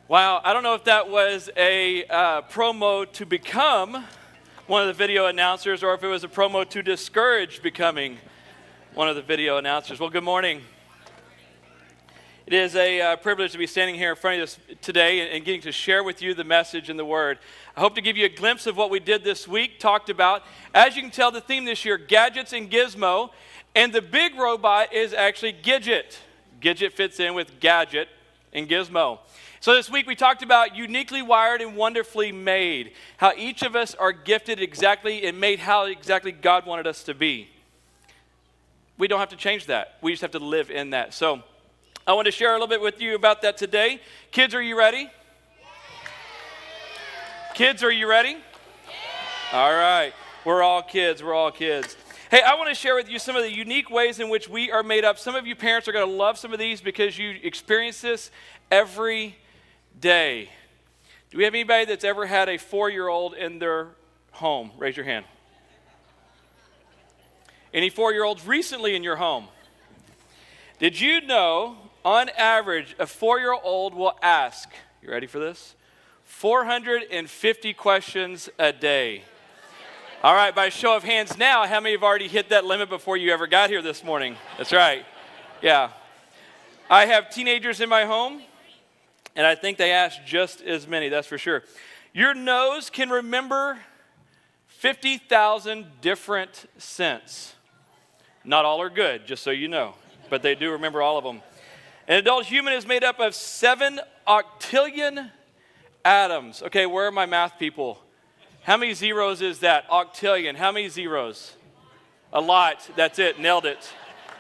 Wow, I don't know if that was a promo to become one of the video announcers or if it was a promo to discourage becoming one of the video announcers. Well, good morning. It is a privilege to be standing here in front of you today and getting to share with you the message and the word. I hope to give you a glimpse of what we did this week, talked about. As you can tell, the theme this year, gadgets and gizmo, and the big robot is actually Gidget. Gidget fits in with gadget and gizmo. So this week we talked about uniquely wired and wonderfully made, how each of us are gifted exactly and made how exactly God wanted us to be. We don't have to change that. We just have to live in that. So I want to share a little bit with you about that today. Kids, are you ready? Kids, are you ready? All right. We're all kids. We're all kids. Hey, I want to share with you some of the unique ways in which we are made up. Some of you parents are going to love some of these because you experience this every day. Do we have anybody that's ever had a 4-year-old in their home? Raise your hand. Any 4-year-olds recently in your home? Did you know, on average, a 4-year-old will ask, you ready for this? 450 questions a day. All right, by show of hands now, how many have already hit that limit before you ever got here this morning? That's right. Yeah. I have teenagers in my home, and I think they ask just as many, that's for sure. Your nose can remember 50,000 different scents. Not all are good, just so you know, but they do remember all of them. An adult human is made up of 7 octillion atoms. Okay, where are my math people? How many zeros is that? Octillion. How many zeros? A lot. That's it. Nailed it.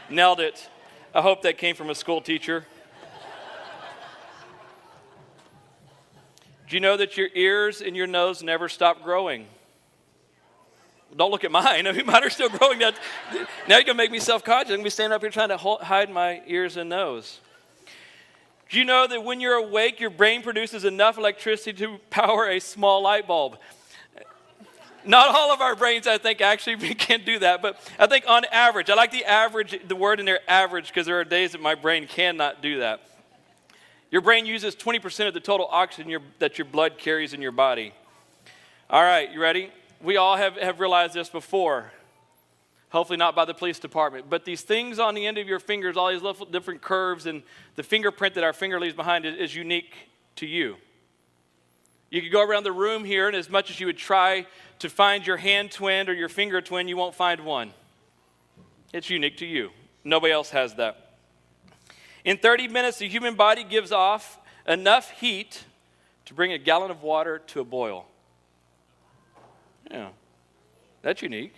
Nailed it. I hope that came from a school teacher. Do you know that your ears and your nose never stop growing? Don't look at mine. I mean, mine are still growing. Now you're going to make me self-conscious. I'm going to be standing up here trying to hide my ears and nose. Do you know that when you're awake, your brain produces enough electricity to power a small light bulb? Not all of our brains, I think, actually can do that, but I think on average, I like the word in there, average, because there are days that my brain cannot do that. Your brain uses 20% of the total oxygen that your blood carries in your body. All right, you ready? We all have realized this before. Hopefully not by the police department. But these things on the end of your fingers, all these little different curves, and the fingerprint that our finger leaves behind is unique to you. You could go around the room here, and as much as you would try to find your hand twin or your finger twin, you won't find one. It's unique to you. Nobody else has that. In 30 minutes, the human body gives off enough heat to bring a gallon of water to a boil. Yeah, that's unique.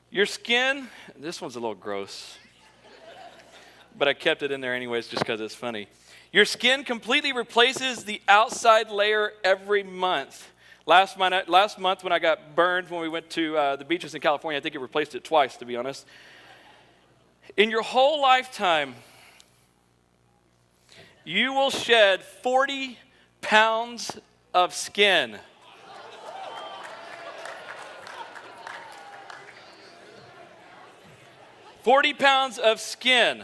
Your skin, this one's a little gross, but I kept it in there anyways just because it's funny. Your skin completely replaces the outside layer every month. Last month when I got burned when we went to the beaches in California, I think it replaced it twice, to be honest. In your whole lifetime, you will shed 40 pounds of skin. $40 pounds of skin.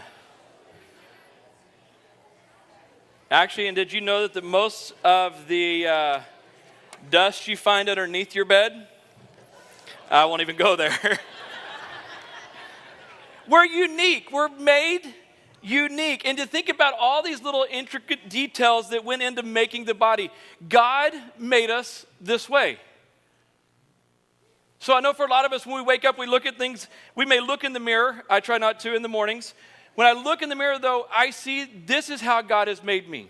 Actually, and did you know that the most of the dust you find underneath your bed? I won't even go there. We're unique. We're made unique. And to think about all these little intricate details that went into making the body, God made us this way. So I know for a lot of us, when we wake up, we look at things, we may look in the mirror. I try not to in the mornings. When I look in the mirror, though, I see this is how God has made me.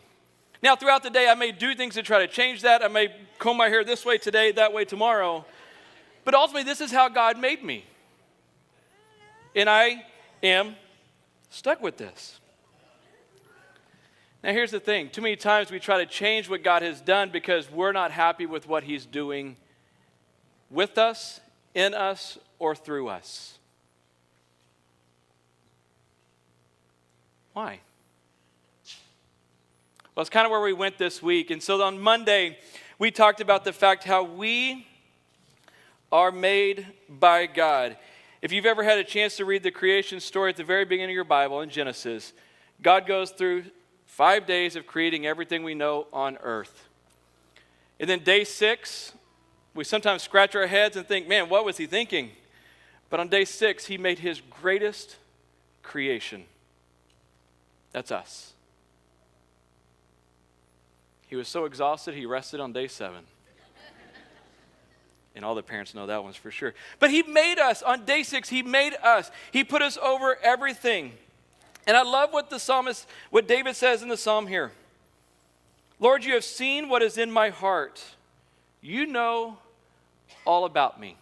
Now, throughout the day, I may do things to try to change that. I may comb my hair this way today, that way tomorrow. But ultimately, this is how God made me. And I am stuck with this. Now, here's the thing. Too many times we try to change what God has done because we're not happy with what He's doing with us, in us, or through us. Why? Well, it's kind of where we went this week. And so on Monday, we talked about the fact how we are made by God. If you've ever had a chance to read the creation story at the very beginning of your Bible in Genesis, God goes through 5 days of creating everything we know on earth. And then day 6, we sometimes scratch our heads and think, man, what was he thinking? But on day 6, he made his greatest creation. That's us. He was so exhausted, he rested on day 7. And all the parents know that one's for sure. But he made us. On day 6, he made us. He put us over everything. And I love what David says in the psalm here. Lord, you have seen what is in my heart. You know all about me.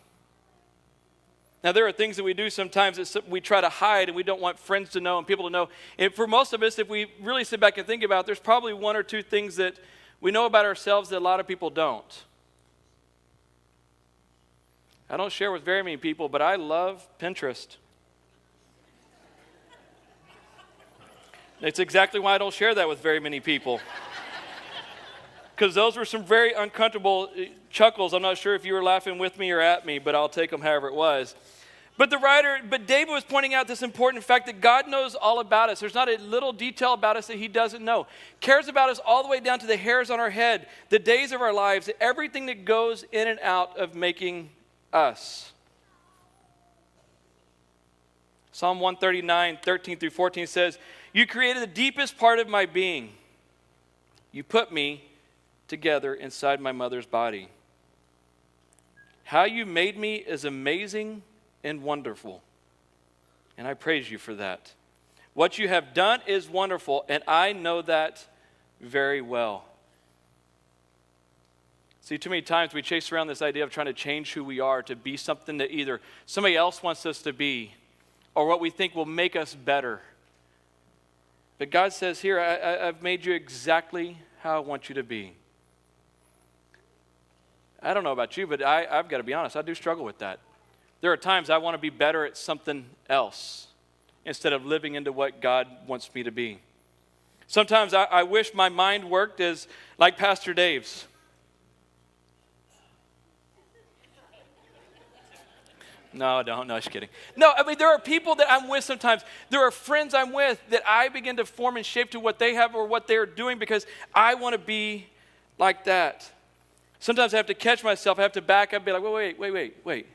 Now, there are things that we do sometimes that we try to hide and we don't want friends to know and people to know. And for most of us, if we really sit back and think about it, there's probably 1 or 2 things that we know about ourselves that a lot of people don't. I don't share with very many people, but I love Pinterest. It's exactly why I don't share that with very many people. Because those were some very uncomfortable chuckles. I'm not sure if you were laughing with me or at me, but I'll take them however it was. But David was pointing out this important fact that God knows all about us. There's not a little detail about us that he doesn't know. Cares about us all the way down to the hairs on our head, the days of our lives, everything that goes in and out of making us. Psalm 139, 13 through 14 says, you created the deepest part of my being. You put me together inside my mother's body. How you made me is amazing and wonderful. And I praise you for that. What you have done is wonderful, and I know that very well. See, too many times we chase around this idea of trying to change who we are to be something that either somebody else wants us to be or what we think will make us better. But God says here, I've made you exactly how I want you to be. I don't know about you, but I've got to be honest, I do struggle with that. There are times I want to be better at something else instead of living into what God wants me to be. Sometimes I wish my mind worked as like Pastor Dave's. No, I don't. No, just kidding. No, I mean, there are people that I'm with sometimes. There are friends I'm with that I begin to form and shape to what they have or what they're doing because I want to be like that. Sometimes I have to catch myself. I have to back up and be like, wait.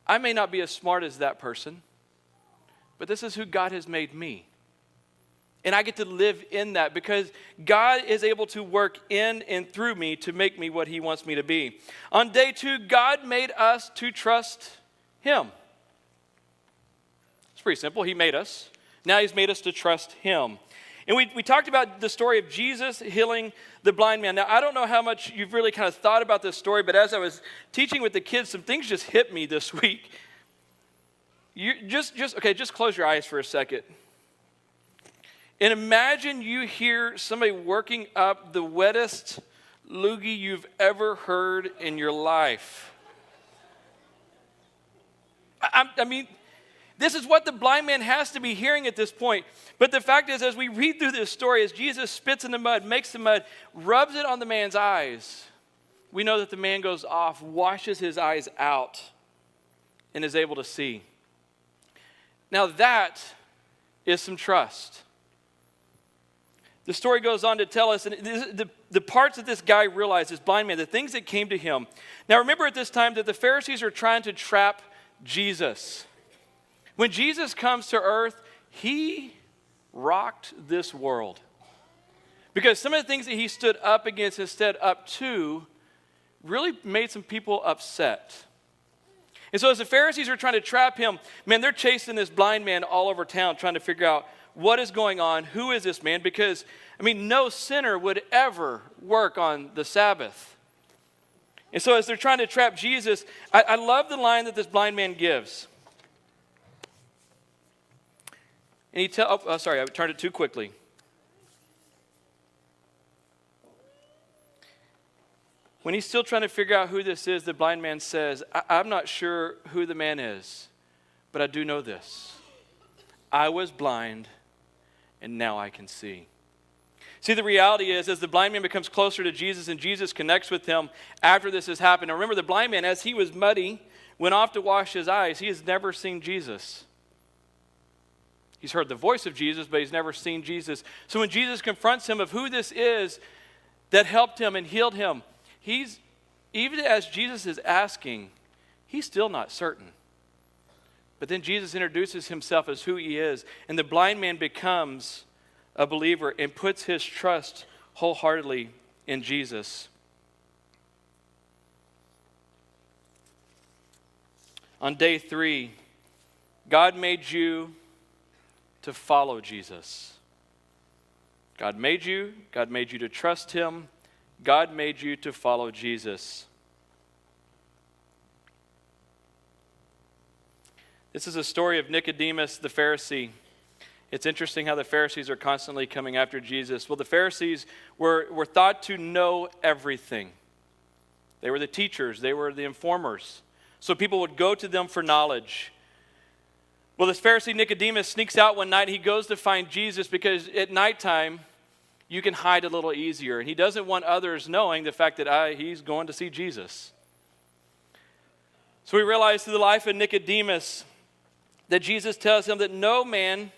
I may not be as smart as that person, but this is who God has made me. And I get to live in that because God is able to work in and through me to make me what he wants me to be. On day 2, God made us to trust him. It's pretty simple. He made us. Now he's made us to trust him. And we talked about the story of Jesus healing the blind man. Now, I don't know how much you've really kind of thought about this story, but as I was teaching with the kids, some things just hit me this week. You just close your eyes for a second. And imagine you hear somebody working up the wettest loogie you've ever heard in your life. I mean, this is what the blind man has to be hearing at this point. But the fact is, as we read through this story, as Jesus spits in the mud, makes the mud, rubs it on the man's eyes, we know that the man goes off, washes his eyes out, and is able to see. Now that is some trust. The story goes on to tell us, and the parts that this guy realized, this blind man, the things that came to him. Now remember at this time that the Pharisees are trying to trap Jesus. When Jesus comes to earth, he rocked this world. Because some of the things that he stood up against and stood up to really made some people upset. And so as the Pharisees are trying to trap him, man, they're chasing this blind man all over town trying to figure out what is going on, who is this man? Because, I mean, no sinner would ever work on the Sabbath. And so as they're trying to trap Jesus, I love the line that this blind man gives. And sorry, I turned it too quickly. When he's still trying to figure out who this is, the blind man says, I'm not sure who the man is, but I do know this. I was blind, and now I can see. See, the reality is, as the blind man becomes closer to Jesus and Jesus connects with him after this has happened. Now remember, the blind man, as he was muddy, went off to wash his eyes. He has never seen Jesus. He's heard the voice of Jesus, but he's never seen Jesus. So when Jesus confronts him of who this is that helped him and healed him, even as Jesus is asking, he's still not certain. But then Jesus introduces himself as who he is, and the blind man becomes a believer and puts his trust wholeheartedly in Jesus. On day 3, God made you to follow Jesus. God made you to trust him. God made you to follow Jesus. This is a story of Nicodemus the Pharisee. It's interesting how the Pharisees are constantly coming after Jesus. Well, the Pharisees were thought to know everything. They were the teachers. They were the informers. So people would go to them for knowledge. Well, this Pharisee Nicodemus sneaks out one night. He goes to find Jesus because at nighttime, you can hide a little easier. And he doesn't want others knowing the fact that he's going to see Jesus. So we realize through the life of Nicodemus that Jesus tells him that no man,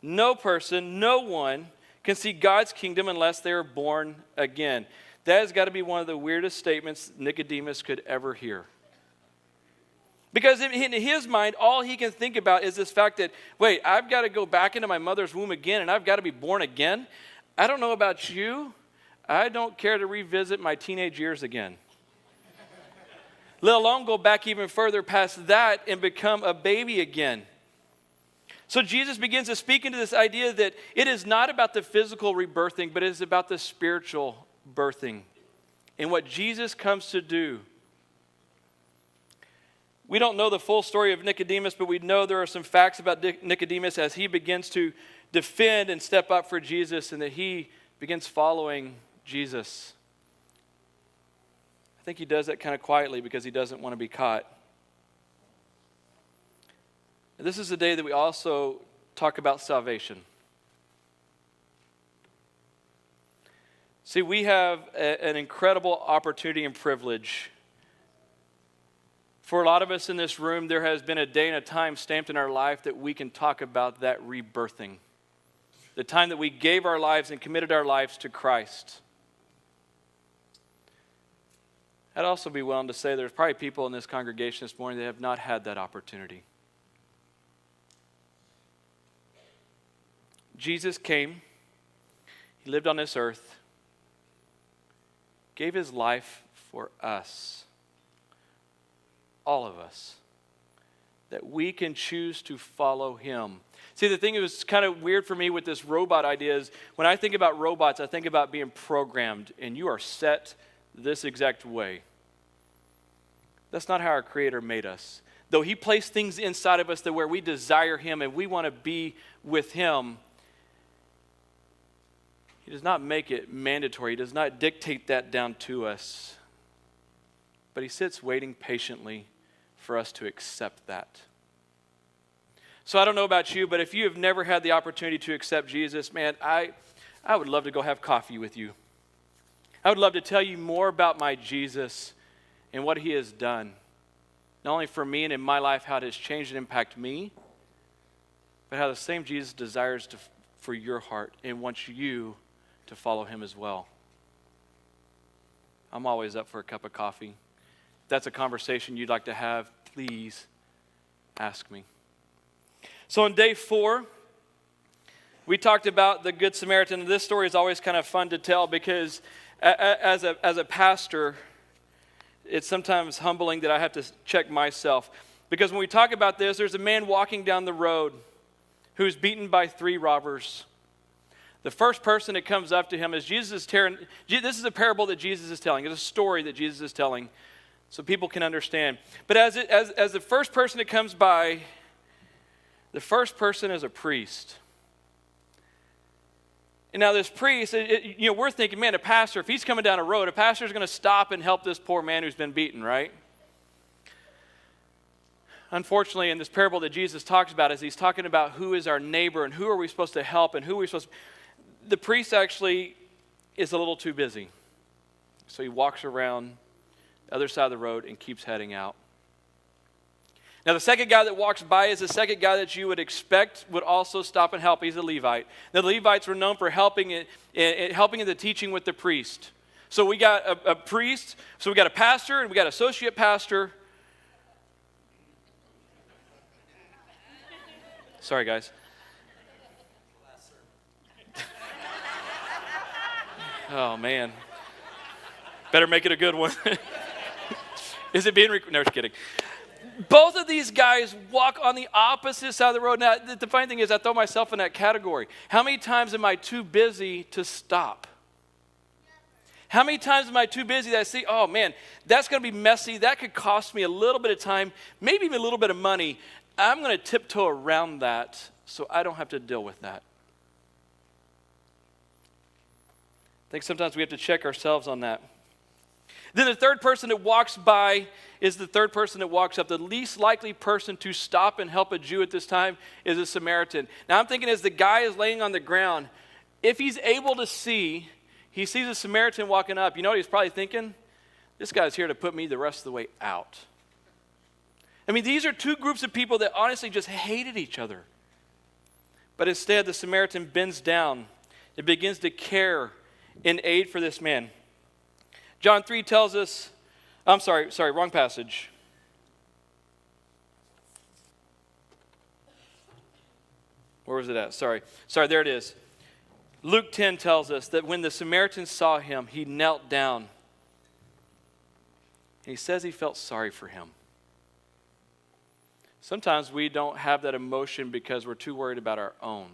no person, no one can see God's kingdom unless they are born again. That has got to be one of the weirdest statements Nicodemus could ever hear. Because in his mind, all he can think about is this fact that, wait, I've got to go back into my mother's womb again and I've got to be born again? I don't know about you. I don't care to revisit my teenage years again. Let alone go back even further past that and become a baby again. So Jesus begins to speak into this idea that it is not about the physical rebirthing, but it is about the spiritual birthing and what Jesus comes to do. We don't know the full story of Nicodemus, but we know there are some facts about Nicodemus as he begins to defend and step up for Jesus and that he begins following Jesus. I think he does that kind of quietly because he doesn't want to be caught. And this is the day that we also talk about salvation. See, we have an incredible opportunity and privilege. For a lot of us in this room, there has been a day and a time stamped in our life that we can talk about that rebirthing. The time that we gave our lives and committed our lives to Christ. I'd also be willing to say there's probably people in this congregation this morning that have not had that opportunity. Jesus came, he lived on this earth, gave his life for us, all of us, that we can choose to follow him. See, the thing that was kind of weird for me with this robot idea is when I think about robots, I think about being programmed, and you are set this exact way. That's not how our Creator made us. Though he placed things inside of us that where we desire him and we want to be with him, he does not make it mandatory. He does not dictate that down to us. But he sits waiting patiently for us to accept that. So I don't know about you, but if you have never had the opportunity to accept Jesus, man, I would love to go have coffee with you. I would love to tell you more about my Jesus and what he has done. Not only for me and in my life, how it has changed and impacted me, but how the same Jesus desires for your heart and wants you to follow him as well. I'm always up for a cup of coffee. If that's a conversation you'd like to have, please ask me. So on day 4, we talked about the Good Samaritan. This story is always kind of fun to tell because as a pastor, it's sometimes humbling that I have to check myself. Because when we talk about this, there's a man walking down the road who's beaten by 3 robbers. The first person that comes up to him is Jesus. This is a parable that Jesus is telling. It's a story that Jesus is telling so people can understand. But as the first person that comes by, the first person is a priest. And now this priest, we're thinking, man, a pastor, if he's coming down a road, a pastor is going to stop and help this poor man who's been beaten, right? Unfortunately, in this parable that Jesus talks about, as he's talking about who is our neighbor and who are we supposed to help and who are we supposed to... The priest actually is a little too busy. So he walks around the other side of the road and keeps heading out. Now, the second guy that walks by is the second guy that you would expect would also stop and help. He's a Levite. Now, the Levites were known for helping in the teaching with the priest. So we got a priest, so we got a pastor, and we got an associate pastor. Sorry, guys. Oh, man. Better make it a good one. Is it being recorded? No, just kidding. Both of these guys walk on the opposite side of the road. Now, the funny thing is I throw myself in that category. How many times am I too busy to stop? How many times am I too busy that I see, oh man, that's going to be messy. That could cost me a little bit of time, maybe even a little bit of money. I'm going to tiptoe around that so I don't have to deal with that. I think sometimes we have to check ourselves on that. Then the third person that walks by is the third person that walks up. The least likely person to stop and help a Jew at this time is a Samaritan. Now I'm thinking as the guy is laying on the ground, if he's able to see, he sees a Samaritan walking up. You know what he's probably thinking? This guy's here to put me the rest of the way out. I mean, these are two groups of people that honestly just hated each other. But instead, the Samaritan bends down and begins to care and aid for this man. John 3 tells us, wrong passage. Where was it at? Sorry, there it is. Luke 10 tells us that when the Samaritan saw him, he knelt down. He says he felt sorry for him. Sometimes we don't have that emotion because we're too worried about our own.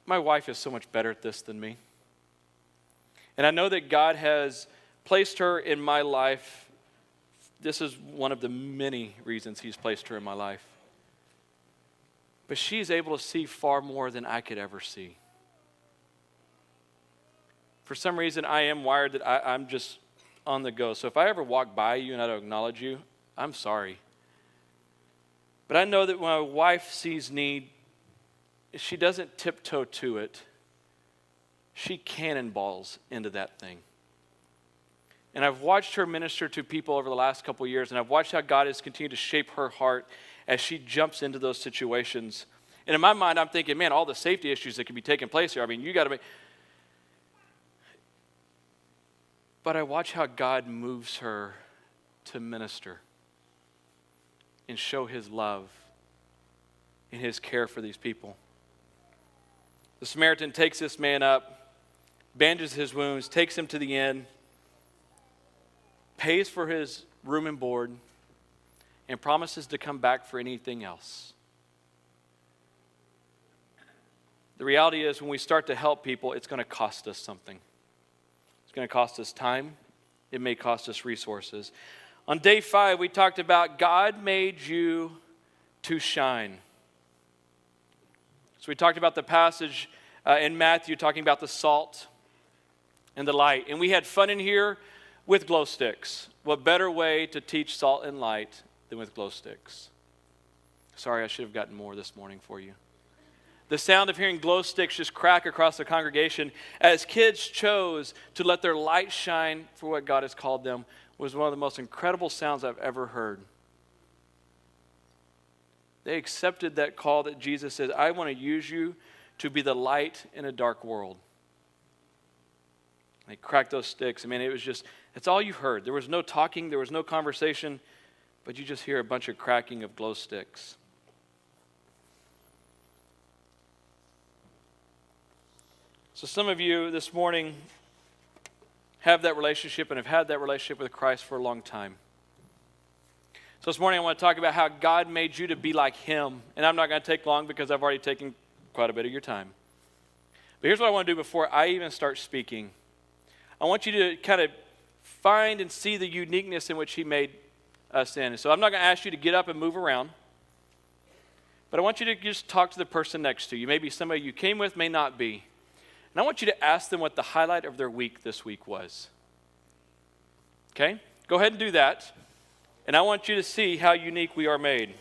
My wife is so much better at this than me. And I know that God has placed her in my life. This is one of the many reasons He's placed her in my life. But she's able to see far more than I could ever see. For some reason, I am wired that I'm just on the go. So if I ever walk by you and I don't acknowledge you, I'm sorry. But I know that when my wife sees need, she doesn't tiptoe to it. She cannonballs into that thing. And I've watched her minister to people over the last couple of years, and I've watched how God has continued to shape her heart as she jumps into those situations. And in my mind, I'm thinking, man, all the safety issues that could be taking place here. I mean, you got to be. But I watch how God moves her to minister and show His love and His care for these people. The Samaritan takes this man up, bandages his wounds, takes him to the inn, pays for his room and board, and promises to come back for anything else. The reality is when we start to help people, it's going to cost us something. It's going to cost us time. It may cost us resources. On day 5, we talked about God made you to shine. So we talked about the passage in Matthew talking about the salt and the light. And we had fun in here with glow sticks. What better way to teach salt and light than with glow sticks? Sorry, I should have gotten more this morning for you. The sound of hearing glow sticks just crack across the congregation as kids chose to let their light shine for what God has called them was one of the most incredible sounds I've ever heard. They accepted that call that Jesus said, I want to use you to be the light in a dark world. They cracked those sticks. I mean, it was just, that's all you heard. There was no talking, there was no conversation, but you just hear a bunch of cracking of glow sticks. So some of you this morning have that relationship and have had that relationship with Christ for a long time. So this morning I want to talk about how God made you to be like Him. And I'm not going to take long because I've already taken quite a bit of your time. But here's what I want to do before I even start speaking. I want you to kind of find and see the uniqueness in which He made us in. And so I'm not going to ask you to get up and move around. But I want you to just talk to the person next to you. Maybe somebody you came with, may not be. And I want you to ask them what the highlight of their week this week was. Okay? Go ahead and do that. And I want you to see how unique we are made.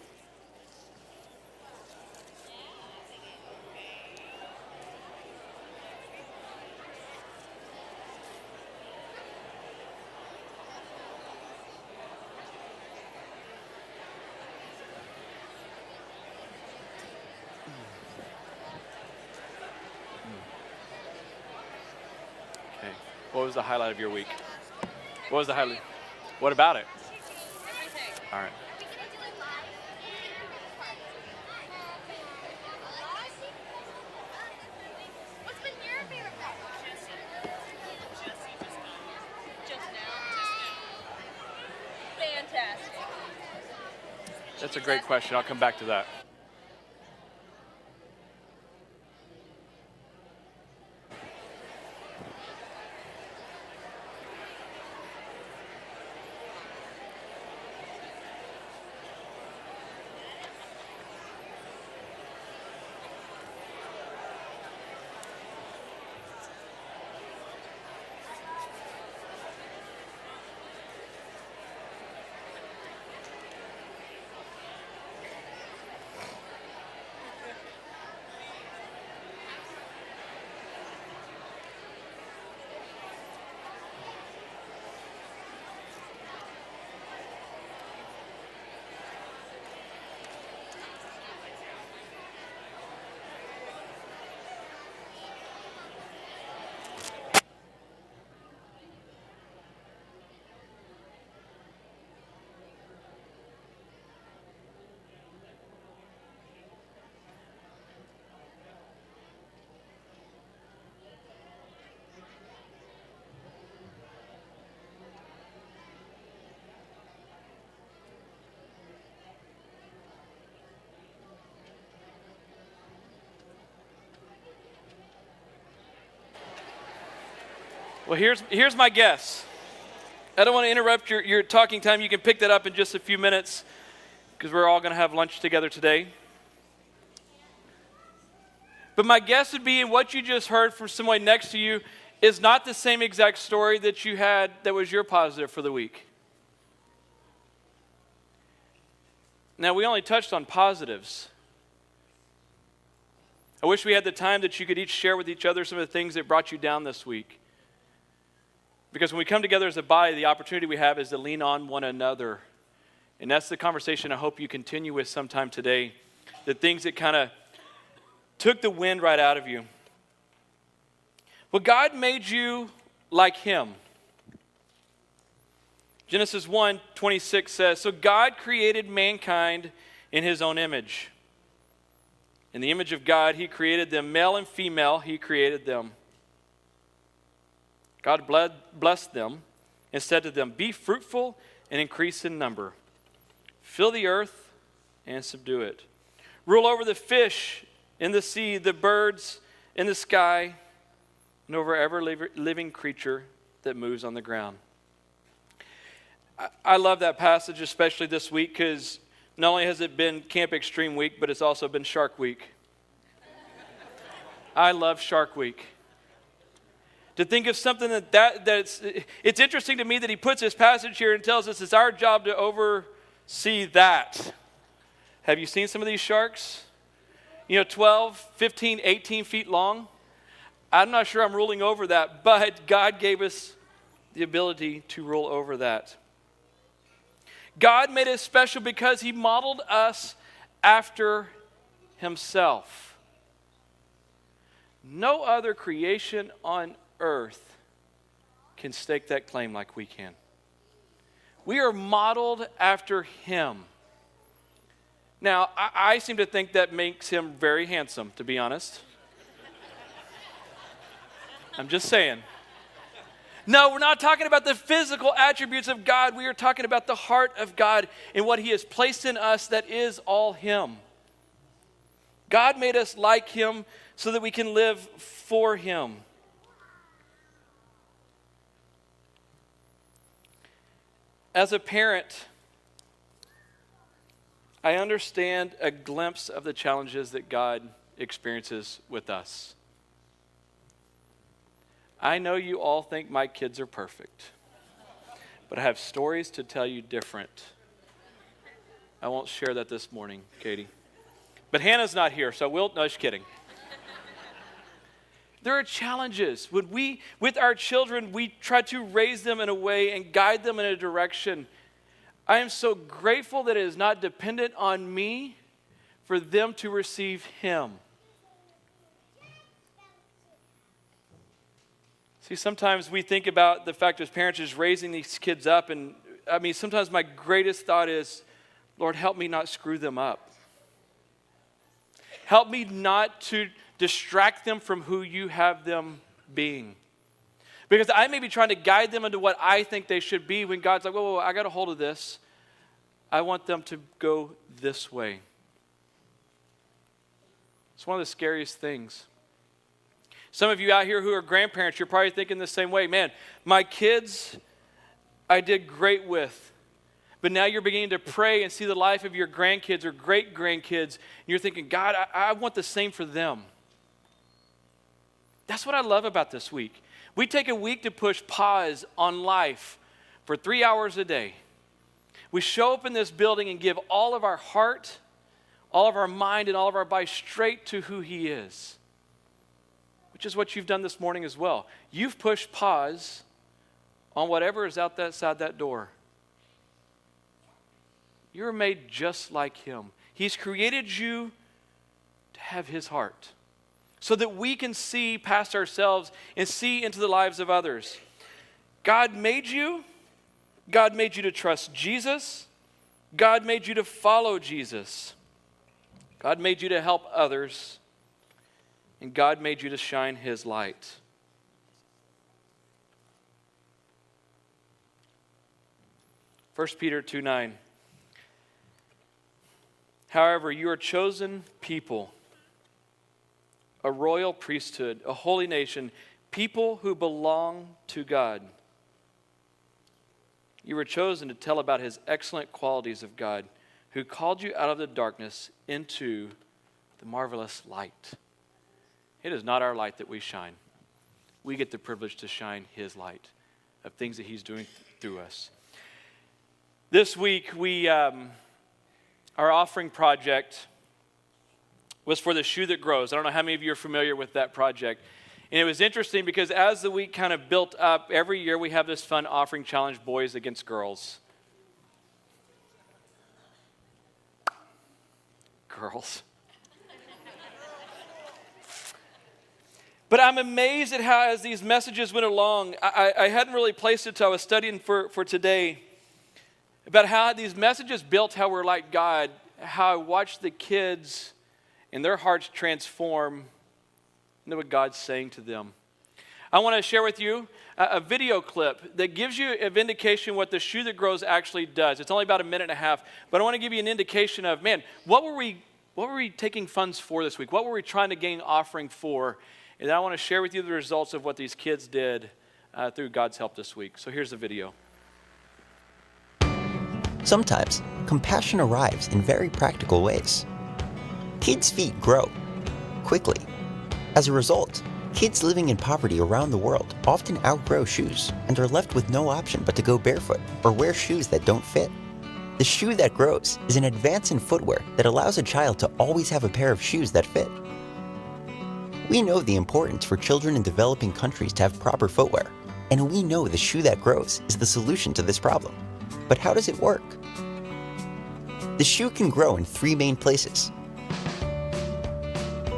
What was the highlight of your week? What was the highlight? What about it? All right. What's been your favorite part? Just now. Fantastic. That's a great question. I'll come back to that. Well, here's my guess. I don't want to interrupt your talking time. You can pick that up in just a few minutes because we're all going to have lunch together today. But my guess would be in what you just heard from someone next to you is not the same exact story that you had that was your positive for the week. Now, we only touched on positives. I wish we had the time that you could each share with each other some of the things that brought you down this week. Because when we come together as a body, the opportunity we have is to lean on one another. And that's the conversation I hope you continue with sometime today. The things that kind of took the wind right out of you. Well, God made you like him. Genesis 1:26 says, "So God created mankind in his own image. In the image of God, he created them, male and female, he created them. God blessed them and said to them, 'Be fruitful and increase in number. Fill the earth and subdue it. Rule over the fish in the sea, the birds in the sky, and over every living creature that moves on the ground.'" I love that passage, especially this week, because not only has it been Camp Extreme Week, but it's also been Shark Week. I love Shark Week. To think of something it's interesting to me that he puts this passage here and tells us it's our job to oversee that. Have you seen some of these sharks? 12, 15, 18 feet long. I'm not sure I'm ruling over that, but God gave us the ability to rule over that. God made us special because he modeled us after himself. No other creation on earth can stake that claim like we can. We are modeled after him. Now, I seem to think that makes him very handsome, to be honest. I'm just saying. No, we're not talking about the physical attributes of God. We are talking about the heart of God and what he has placed in us that is all him. God made us like him so that we can live for him. As a parent, I understand a glimpse of the challenges that God experiences with us. I know you all think my kids are perfect, but I have stories to tell you different. I won't share that this morning, Katie. But Hannah's not here, so no, just kidding. There are challenges. With our children, we try to raise them in a way and guide them in a direction. I am so grateful that it is not dependent on me for them to receive him. See, sometimes we think about the fact as parents is raising these kids up, and I mean, sometimes my greatest thought is, Lord, help me not screw them up. Help me not to distract them from who you have them being. Because I may be trying to guide them into what I think they should be when God's like, whoa, I got a hold of this. I want them to go this way. It's one of the scariest things. Some of you out here who are grandparents, you're probably thinking the same way. Man, my kids, I did great with. But now you're beginning to pray and see the life of your grandkids or great-grandkids, and you're thinking, God, I want the same for them. That's what I love about this week. We take a week to push pause on life for 3 hours a day. We show up in this building and give all of our heart, all of our mind, and all of our body straight to who He is, which is what you've done this morning as well. You've pushed pause on whatever is out that side that door. You're made just like Him. He's created you to have His heart so that we can see past ourselves and see into the lives of others. God made you. God made you to trust Jesus. God made you to follow Jesus. God made you to help others. And God made you to shine His light. First Peter 2:9. However, you are chosen people, a royal priesthood, a holy nation, people who belong to God. You were chosen to tell about His excellent qualities of God, who called you out of the darkness into the marvelous light. It is not our light that we shine. We get the privilege to shine His light of things that He's doing through us. This week, our offering project was for the Shoe That Grows. I don't know how many of you are familiar with that project. And it was interesting because as the week kind of built up, every year we have this fun offering challenge, boys against girls. Girls. But I'm amazed at how as these messages went along, I hadn't really placed it until I was studying for today, about how these messages built how we're like God, how I watched the kids and their hearts transform into what God's saying to them. I want to share with you a video clip that gives you an indication what the Shoe That Grows actually does. It's only about a minute and a half, but I want to give you an indication of, man, what were we taking funds for this week? What were we trying to gain offering for? And I want to share with you the results of what these kids did through God's help this week. So here's the video. Sometimes, compassion arrives in very practical ways. Kids' feet grow quickly. As a result, kids living in poverty around the world often outgrow shoes and are left with no option but to go barefoot or wear shoes that don't fit. The Shoe That Grows is an advance in footwear that allows a child to always have a pair of shoes that fit. We know the importance for children in developing countries to have proper footwear, and we know the Shoe That Grows is the solution to this problem. But how does it work? The shoe can grow in 3 main places.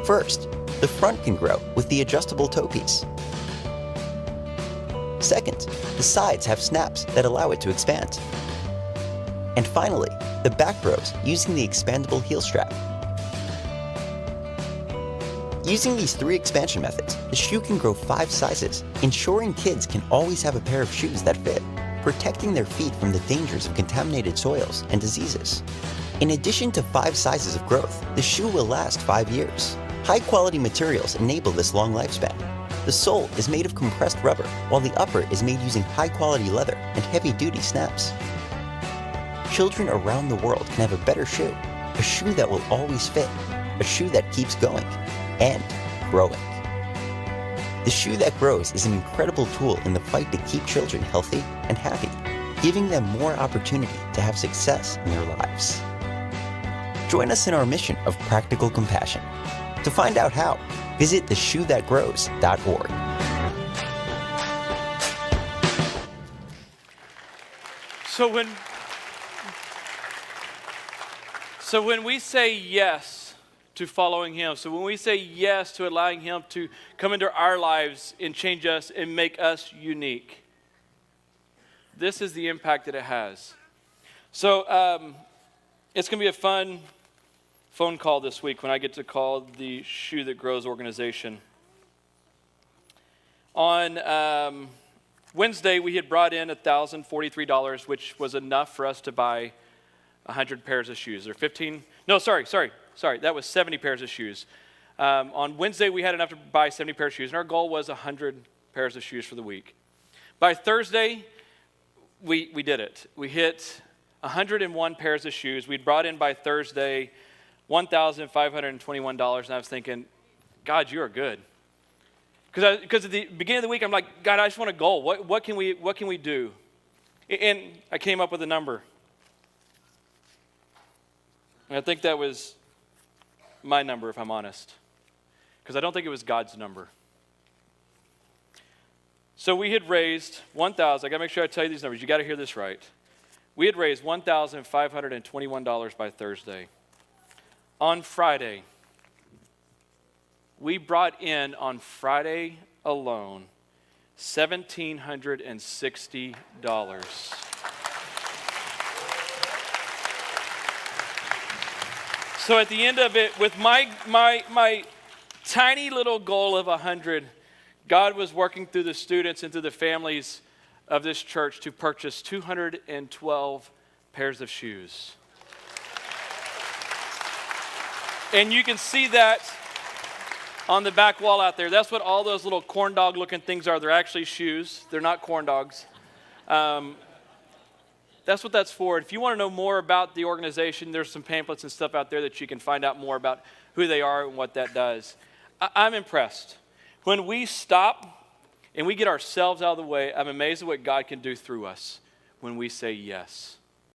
First, the front can grow with the adjustable toe piece. Second, the sides have snaps that allow it to expand. And finally, the back grows using the expandable heel strap. Using these 3 expansion methods, the shoe can grow 5 sizes, ensuring kids can always have a pair of shoes that fit, protecting their feet from the dangers of contaminated soils and diseases. In addition to 5 sizes of growth, the shoe will last 5 years. High-quality materials enable this long lifespan. The sole is made of compressed rubber, while the upper is made using high-quality leather and heavy-duty snaps. Children around the world can have a better shoe, a shoe that will always fit, a shoe that keeps going and growing. The Shoe That Grows is an incredible tool in the fight to keep children healthy and happy, giving them more opportunity to have success in their lives. Join us in our mission of practical compassion. To find out how, visit theshoethatgrows.org. So when we say yes to following him. So when we say yes to allowing him to come into our lives and change us and make us unique, this is the impact that it has. So it's going to be a fun phone call this week when I get to call the Shoe That Grows organization. On Wednesday, we had brought in $1,043, which was enough for us to buy 100 pairs of shoes. Or 15, no, sorry, that was 70 pairs of shoes. On Wednesday, we had enough to buy 70 pairs of shoes, and our goal was 100 pairs of shoes for the week. By Thursday, we did it. We hit 101 pairs of shoes. We'd brought in by Thursday $1,521, and I was thinking, God, you are good. Because at the beginning of the week, I'm like, God, I just want a goal. What can we do? And I came up with a number. And I think that was my number, if I'm honest. Because I don't think it was God's number. So we had raised I got to make sure I tell you these numbers. You got to hear this right. We had raised $1,521 by Thursday. On Friday, we brought in on Friday alone $1,760. So at the end of it, with my tiny little goal of 100, God was working through the students and through the families of this church to purchase 212 pairs of shoes. And you can see that on the back wall out there. That's what all those little corn dog looking things are. They're actually shoes. They're not corn dogs. That's what that's for. If you want to know more about the organization, there's some pamphlets and stuff out there that you can find out more about who they are and what that does. I'm impressed. When we stop and we get ourselves out of the way, I'm amazed at what God can do through us when we say yes.